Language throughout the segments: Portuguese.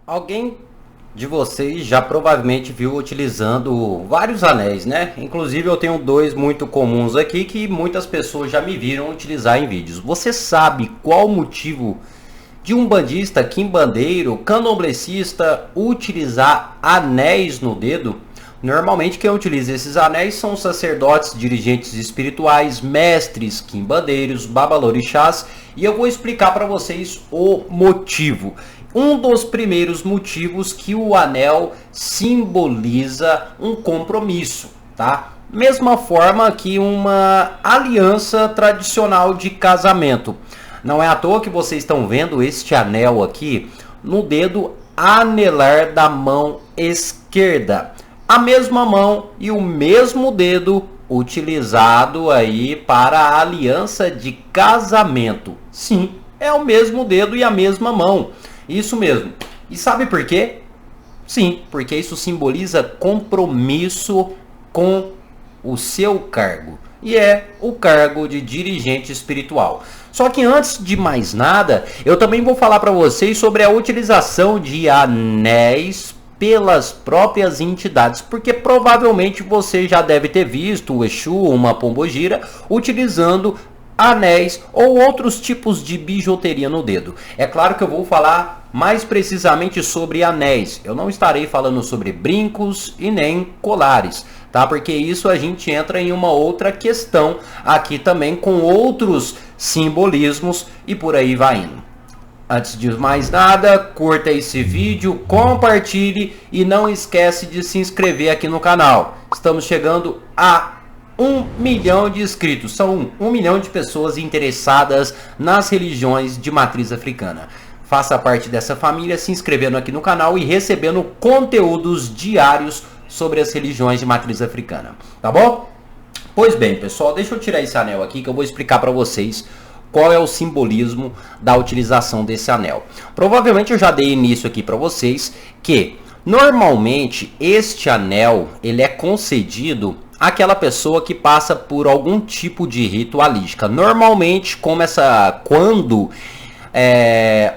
Alguém de vocês já provavelmente viu utilizando vários anéis, né? Inclusive eu tenho dois muito comuns aqui que muitas pessoas já me viram utilizar em vídeos. Você sabe qual o motivo de um bandista, quimbandeiro, candomblecista utilizar anéis no dedo? Normalmente quem utiliza esses anéis são sacerdotes, dirigentes espirituais, mestres, quimbandeiros, babalorixás, e eu vou explicar para vocês o motivo. Um dos primeiros motivos que o anel simboliza um compromisso, tá? Mesma forma que uma aliança tradicional de casamento. Não é à toa que vocês estão vendo este anel aqui no dedo anelar da mão esquerda. A mesma mão e o mesmo dedo utilizado aí para a aliança de casamento. Sim, é o mesmo dedo e a mesma mão. Isso mesmo. E sabe por quê? Sim, porque isso simboliza compromisso com o seu cargo. E é o cargo de dirigente espiritual. Só que antes de mais nada, eu também vou falar para vocês sobre a utilização de anéis pelas próprias entidades, porque provavelmente você já deve ter visto o Exu ou uma pombogira utilizando anéis ou outros tipos de bijuteria no dedo. É claro que eu vou falar mais precisamente sobre anéis. Eu não estarei falando sobre brincos e nem colares, tá? Porque isso a gente entra em uma outra questão aqui também com outros simbolismos e por aí vai indo. Antes de mais nada, curta esse vídeo, compartilhe e não esquece de se inscrever aqui no canal. Estamos chegando a 1 milhão de inscritos. São 1 milhão de pessoas interessadas nas religiões de matriz africana. Faça parte dessa família se inscrevendo aqui no canal e recebendo conteúdos diários sobre as religiões de matriz africana. Tá bom? Pois bem, pessoal, deixa eu tirar esse anel aqui que eu vou explicar para vocês qual é o simbolismo da utilização desse anel. Provavelmente eu já dei início aqui para vocês que normalmente este anel ele é concedido àquela pessoa que passa por algum tipo de ritualística. Normalmente quando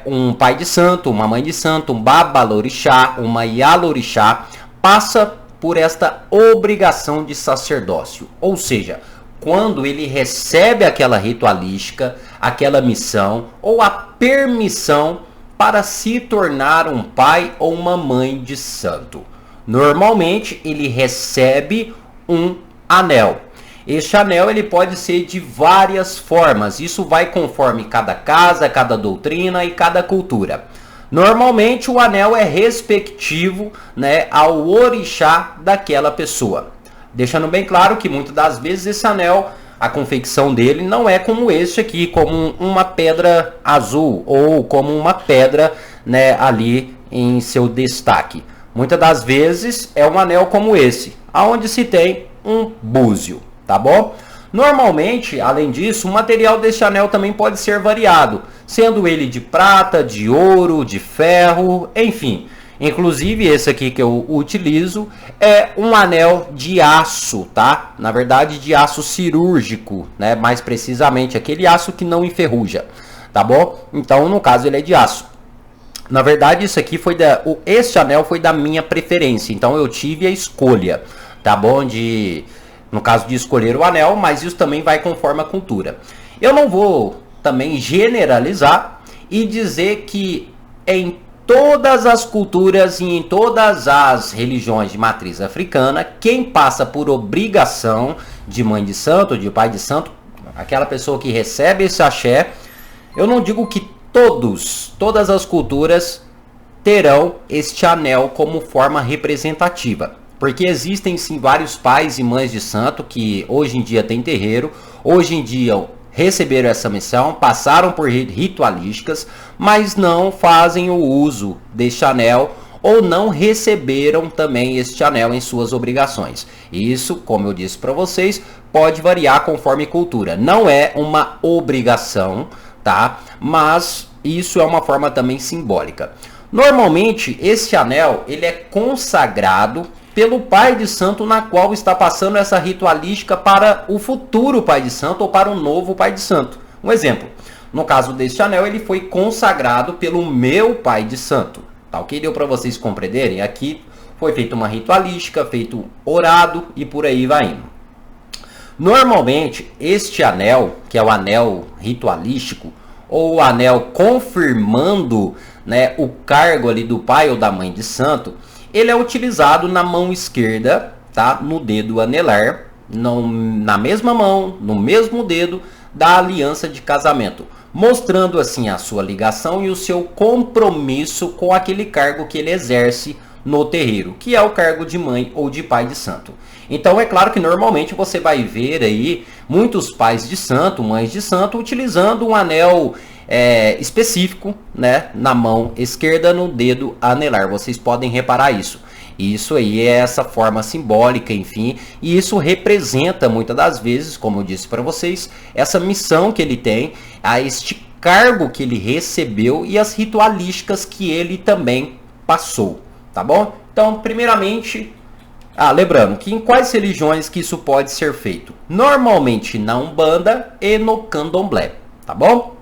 um pai de santo, uma mãe de santo, um babalorixá, uma yalorixá passa por esta obrigação de sacerdócio, ou seja, quando ele recebe aquela ritualística, aquela missão ou a permissão para se tornar um pai ou uma mãe de santo. Normalmente ele recebe um anel. Este anel ele pode ser de várias formas. Isso vai conforme cada casa, cada doutrina e cada cultura. Normalmente o anel é respectivo, né, ao orixá daquela pessoa. Deixando bem claro que muitas das vezes esse anel, a confecção dele não é como este aqui, como uma pedra azul ou como uma pedra, né, ali em seu destaque. Muitas das vezes é um anel como esse, aonde se tem um búzio, tá bom? Normalmente, além disso, o material deste anel também pode ser variado, sendo ele de prata, de ouro, de ferro, enfim. Inclusive esse aqui que eu utilizo é um anel de aço, tá? Na verdade de aço cirúrgico, né? Mais precisamente aquele aço que não enferruja, tá bom? Então no caso ele é de aço. Na verdade isso aqui este anel foi da minha preferência, então eu tive a escolha, tá bom? No caso de escolher o anel, mas isso também vai conforme a cultura. Eu não vou também generalizar e dizer que em todas as culturas e em todas as religiões de matriz africana, quem passa por obrigação de mãe de santo, de pai de santo, aquela pessoa que recebe esse axé, eu não digo que todas as culturas terão este anel como forma representativa. Porque existem sim vários pais e mães de santo que hoje em dia tem terreiro, hoje em dia receberam essa missão, passaram por ritualísticas, mas não fazem o uso deste anel ou não receberam também este anel em suas obrigações. Isso, como eu disse para vocês, pode variar conforme cultura. Não é uma obrigação, tá? Mas isso é uma forma também simbólica. Normalmente, este anel ele é consagrado pelo pai de santo na qual está passando essa ritualística para o futuro pai de santo ou para o novo pai de santo. Um exemplo, no caso deste anel ele foi consagrado pelo meu pai de santo, Tá ok? Deu para vocês compreenderem? Aqui foi feita uma ritualística, feito orado e por aí vai indo. Normalmente, este anel, que é o anel ritualístico, ou o anel confirmando, né, o cargo ali do pai ou da mãe de santo, ele é utilizado na mão esquerda, tá? No dedo anelar, na mesma mão, no mesmo dedo da aliança de casamento, mostrando assim a sua ligação e o seu compromisso com aquele cargo que ele exerce no terreiro, que é o cargo de mãe ou de pai de santo. Então é claro que normalmente você vai ver aí muitos pais de santo, mães de santo, utilizando um anel específico, né, na mão esquerda, no dedo anelar. Vocês podem reparar isso. Isso aí é essa forma simbólica, enfim, e isso representa muitas das vezes, como eu disse para vocês, essa missão que ele tem, a este cargo que ele recebeu e as ritualísticas que ele também passou, tá bom? Então, primeiramente, lembrando que em quais religiões que isso pode ser feito? Normalmente na Umbanda e no Candomblé, tá bom?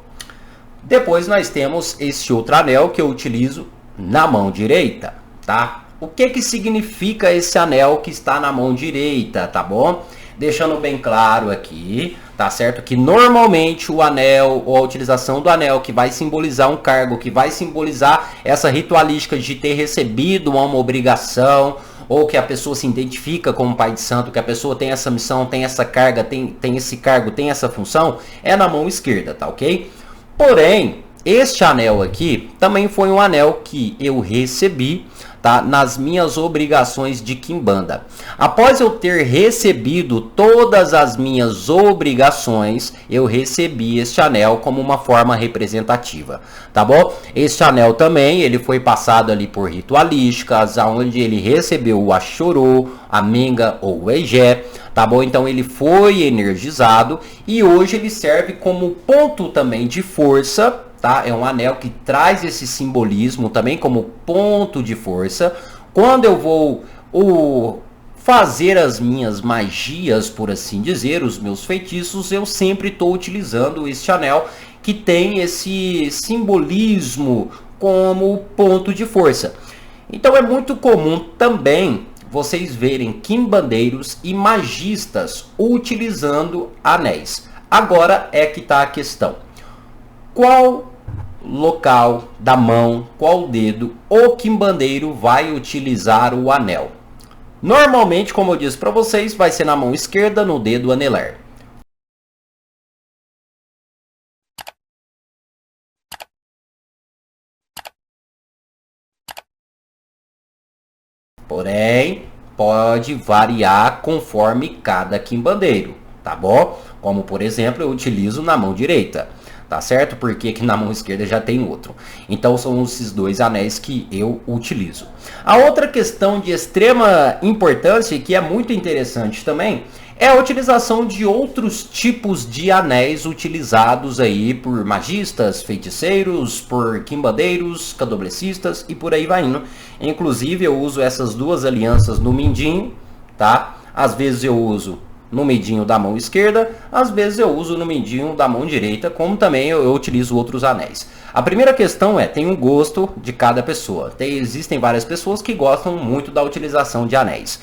Depois nós temos esse outro anel que eu utilizo na mão direita, tá? O que significa esse anel que está na mão direita, tá bom? Deixando bem claro aqui, tá certo? Que normalmente o anel, ou a utilização do anel que vai simbolizar um cargo, que vai simbolizar essa ritualística de ter recebido uma obrigação, ou que a pessoa se identifica como pai de santo, que a pessoa tem essa missão, tem essa carga, tem esse cargo, tem essa função, é na mão esquerda, tá ok? Porém, este anel aqui também foi um anel que eu recebi, tá, nas minhas obrigações de quimbanda. Após eu ter recebido todas as minhas obrigações, eu recebi este anel como uma forma representativa, tá bom? Este anel também, ele foi passado ali por ritualísticas, onde ele recebeu o axorô, a menga ou o egé, tá bom? Então ele foi energizado e hoje ele serve como ponto também de força, tá? É um anel que traz esse simbolismo também como ponto de força. Quando eu vou fazer as minhas magias, por assim dizer, os meus feitiços, eu sempre estou utilizando este anel que tem esse simbolismo como ponto de força. Então é muito comum também vocês verem quimbandeiros e magistas utilizando anéis. Agora é que está a questão. Qual local da mão, qual dedo o quimbandeiro vai utilizar o anel? Normalmente, como eu disse para vocês, vai ser na mão esquerda, no dedo anelar. Porém, pode variar conforme cada quimbandeiro, tá bom? Como, por exemplo, eu utilizo na mão direita. Tá certo? Porque aqui na mão esquerda já tem outro. Então são esses dois anéis que eu utilizo. A outra questão de extrema importância, que é muito interessante também, é a utilização de outros tipos de anéis utilizados aí por magistas, feiticeiros, por quimbandeiros, candomblecistas e por aí vai indo. Inclusive eu uso essas duas alianças no mindinho, tá? Às vezes eu uso no medinho da mão esquerda, às vezes eu uso no medinho da mão direita, como também eu utilizo outros anéis. A primeira questão tem um gosto de cada pessoa. Existem várias pessoas que gostam muito da utilização de anéis.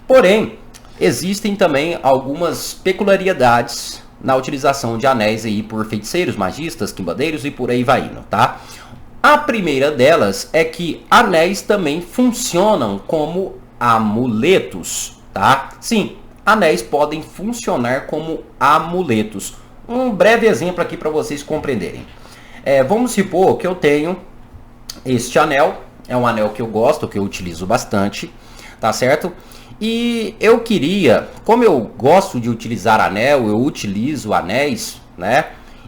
Porém, existem também algumas peculiaridades na utilização de anéis aí por feiticeiros, magistas, quimbandeiros e por aí vai indo, tá? A primeira delas é que anéis também funcionam como amuletos, tá? Sim, anéis podem funcionar como amuletos. Um breve exemplo aqui para vocês compreenderem. Vamos supor que eu tenho este anel. É um anel que eu gosto, que eu utilizo bastante. Tá certo? E eu queria, como eu gosto de utilizar anel, eu utilizo anéis, né?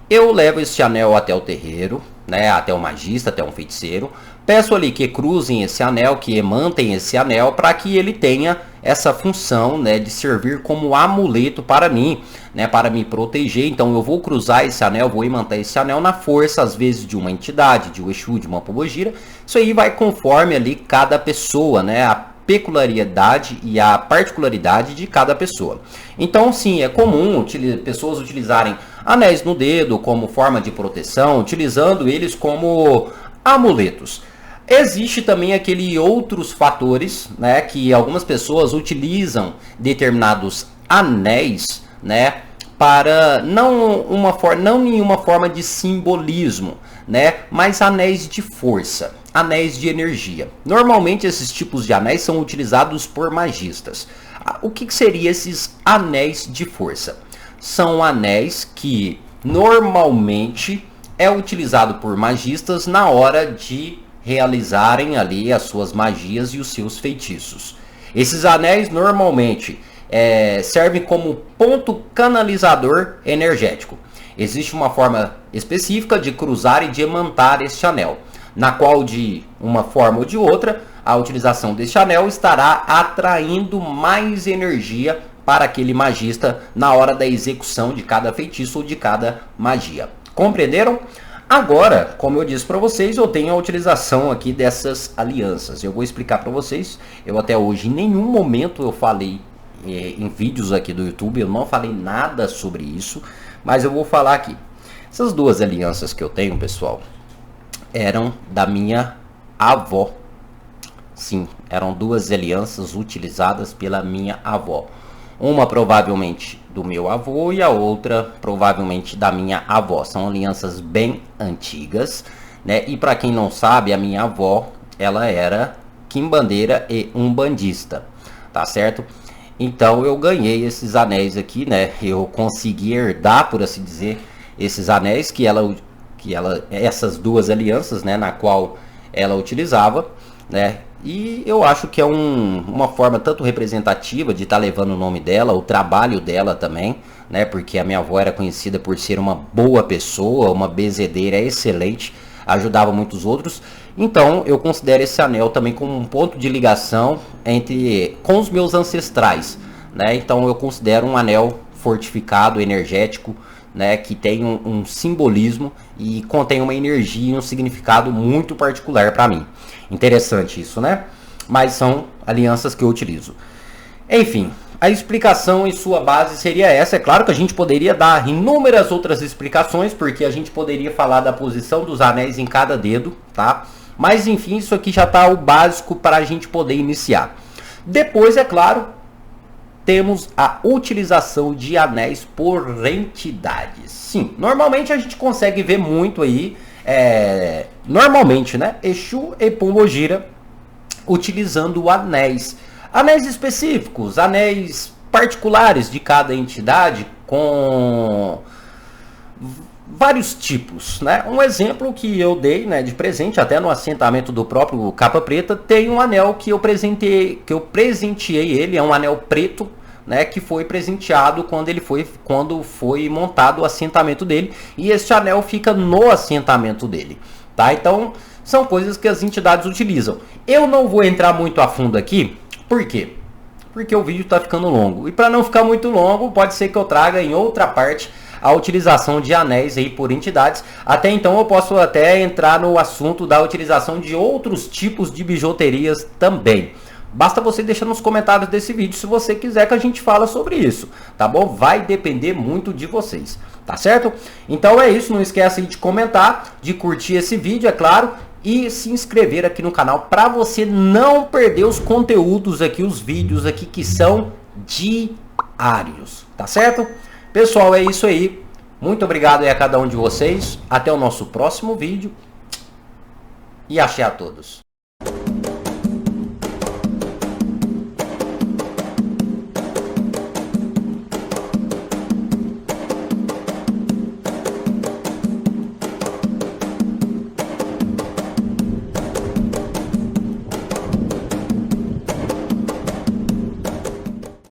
Eu levo este anel até o terreiro, né? Até o magista, até um feiticeiro. Peço ali que cruzem esse anel, que emantem esse anel, para que ele tenha essa função, né, de servir como amuleto para mim, né, para me proteger. Então eu vou cruzar esse anel, vou imantar esse anel na força, às vezes de uma entidade, de um Exu, de uma pombogira. Isso aí vai conforme ali cada pessoa, né, a peculiaridade e a particularidade de cada pessoa. Então sim, é comum pessoas utilizarem anéis no dedo como forma de proteção, utilizando eles como amuletos. Existe também aquele outros fatores, né, que algumas pessoas utilizam determinados anéis, né, para não nenhuma forma de simbolismo, né, mas anéis de força, anéis de energia. Normalmente esses tipos de anéis são utilizados por magistas. O que seriam esses anéis de força? São anéis que normalmente é utilizado por magistas na hora de realizarem ali as suas magias e os seus feitiços. Esses anéis normalmente servem como ponto canalizador energético. Existe uma forma específica de cruzar e de imantar este anel, na qual de uma forma ou de outra a utilização deste anel estará atraindo mais energia para aquele magista na hora da execução de cada feitiço ou de cada magia. Compreenderam? Agora, como eu disse para vocês, eu tenho a utilização aqui dessas alianças. Eu vou explicar para vocês. Eu até hoje em nenhum momento eu falei em vídeos aqui do YouTube, eu não falei nada sobre isso, mas eu vou falar aqui. Essas duas alianças que eu tenho, pessoal, eram da minha avó. Sim, eram duas alianças utilizadas pela minha avó. Uma provavelmente do meu avô e a outra provavelmente da minha avó. São alianças bem antigas, né? E para quem não sabe, a minha avó, ela era quimbandeira e umbandista, tá certo? Então eu ganhei esses anéis aqui, né? Eu consegui herdar, por assim dizer, esses anéis essas duas alianças, né, na qual ela utilizava, né? E eu acho que é uma forma tanto representativa de estar levando o nome dela, o trabalho dela também, né? Porque a minha avó era conhecida por ser uma boa pessoa, uma bezedeira excelente, ajudava muitos outros. Então eu considero esse anel também como um ponto de ligação com os meus ancestrais, né? Então eu considero um anel fortificado, energético, né, que tem um simbolismo e contém uma energia e um significado muito particular para mim. Interessante isso, né? Mas são alianças que eu utilizo. Enfim, a explicação em sua base seria essa. É claro que a gente poderia dar inúmeras outras explicações, porque a gente poderia falar da posição dos anéis em cada dedo, tá? Mas enfim, isso aqui já está o básico para a gente poder iniciar. Depois, é claro, temos a utilização de anéis por entidades. Sim, normalmente a gente consegue ver muito aí, normalmente, né, Exu e Pombogira utilizando anéis. Anéis específicos, anéis particulares de cada entidade com vários tipos, né? Um exemplo que eu dei, né, de presente, até no assentamento do próprio Capa Preta, tem um anel que eu presenteei ele, é um anel preto, né, que foi presenteado quando foi montado o assentamento dele, e este anel fica no assentamento dele, tá? Então, são coisas que as entidades utilizam. Eu não vou entrar muito a fundo aqui, por quê? Porque o vídeo está ficando longo, e para não ficar muito longo, pode ser que eu traga em outra parte a utilização de anéis aí por entidades. Até então eu posso até entrar no assunto da utilização de outros tipos de bijuterias também. Basta você deixar nos comentários desse vídeo se você quiser que a gente fale sobre isso, tá bom? Vai depender muito de vocês, tá certo? Então é isso, não esquece de comentar, de curtir esse vídeo, é claro, e se inscrever aqui no canal para você não perder os conteúdos aqui, os vídeos aqui que são diários, tá certo? Pessoal, é isso aí. Muito obrigado aí a cada um de vocês. Até o nosso próximo vídeo. E axé a todos.